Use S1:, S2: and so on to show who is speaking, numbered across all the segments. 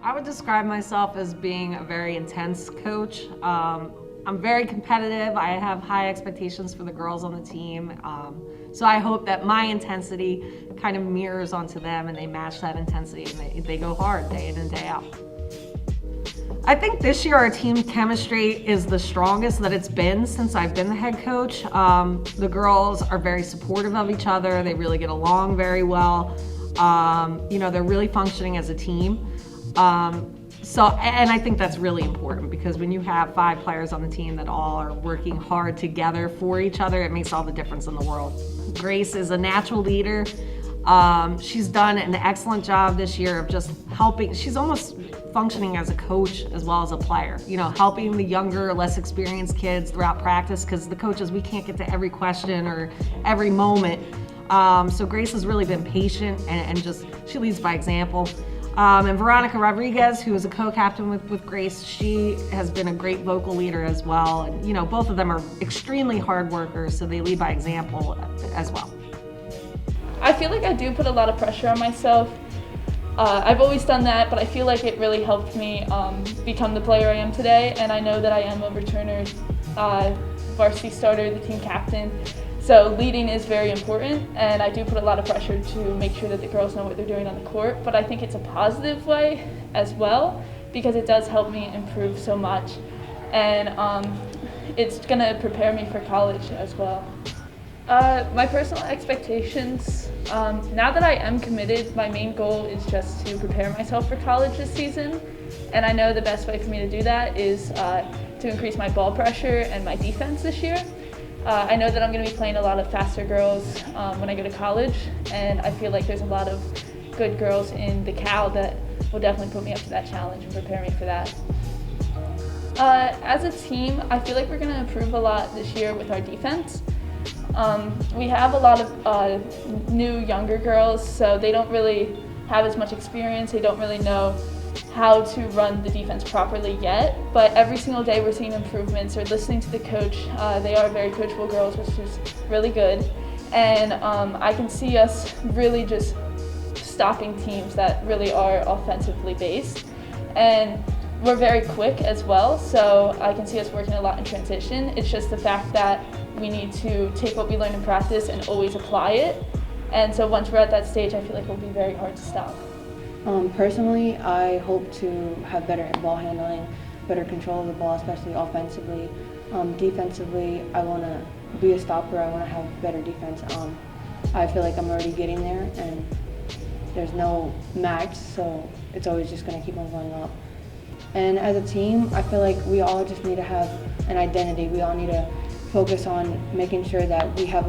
S1: I would describe myself as being a very intense coach. I'm very competitive. I have high expectations for the girls on the team. So I hope that my intensity kind of mirrors onto them and they match that intensity and they go hard day in and day out. I think this year our team chemistry is the strongest that it's been since I've been the head coach. The girls are very supportive of each other. They really get along very well. They're really functioning as a team. And I think that's really important because when you have 5 players on the team that all are working hard together for each other, it makes all the difference in the world. Grace is a natural leader. She's done an excellent job this year of just helping. She's almost functioning as a coach as well as a player, helping the younger, less experienced kids throughout practice because the coaches, we can't get to every question or every moment. So Grace has really been patient and just, she leads by example. And Veronica Rodriguez, who is a co-captain with Grace, she has been a great vocal leader as well. And both of them are extremely hard workers, so they lead by example as well.
S2: I feel like I do put a lot of pressure on myself. I've always done that, but I feel like it really helped me become the player I am today. And I know that I am a returner, varsity starter, the team captain. So leading is very important, and I do put a lot of pressure to make sure that the girls know what they're doing on the court, but I think it's a positive way as well because it does help me improve so much, and it's going to prepare me for college as well. My personal expectations, now that I am committed, my main goal is just to prepare myself for college this season, and I know the best way for me to do that is to increase my ball pressure and my defense this year. I know that I'm going to be playing a lot of faster girls when I go to college, and I feel like there's a lot of good girls in the Cal that will definitely put me up to that challenge and prepare me for that. As a team, I feel like we're going to improve a lot this year with our defense. We have a lot of new, younger girls, so they don't really have as much experience. They don't really know how to run the defense properly yet, but every single day we're seeing improvements or listening to the coach. They are very coachable girls, which is really good, and I can see us really just stopping teams that really are offensively based, and we're very quick as well, so I can see us working a lot in transition. It's just the fact that we need to take what we learn in practice and always apply it, and so once we're at that stage, I feel like it'll be very hard to stop.
S3: Personally, I hope to have better ball handling, better control of the ball, especially offensively. Defensively, I want to be a stopper. I want to have better defense. I feel like I'm already getting there, and there's no max, so it's always just going to keep on going up. And as a team, I feel like we all just need to have an identity. We all need to focus on making sure that we have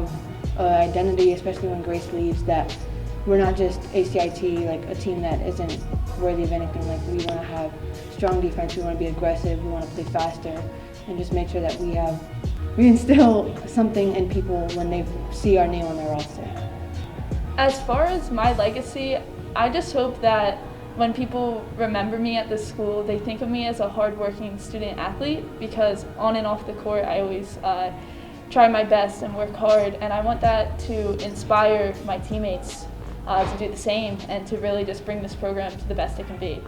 S3: an identity, especially when Grace leaves, that we're not just ACIT, like a team that isn't worthy of anything. Like, we want to have strong defense, we want to be aggressive, we want to play faster, and just make sure that we instill something in people when they see our name on their roster.
S2: As far as my legacy, I just hope that when people remember me at this school, they think of me as a hardworking student athlete, because on and off the court, I always try my best and work hard, and I want that to inspire my teammates to do the same and to really just bring this program to the best it can be.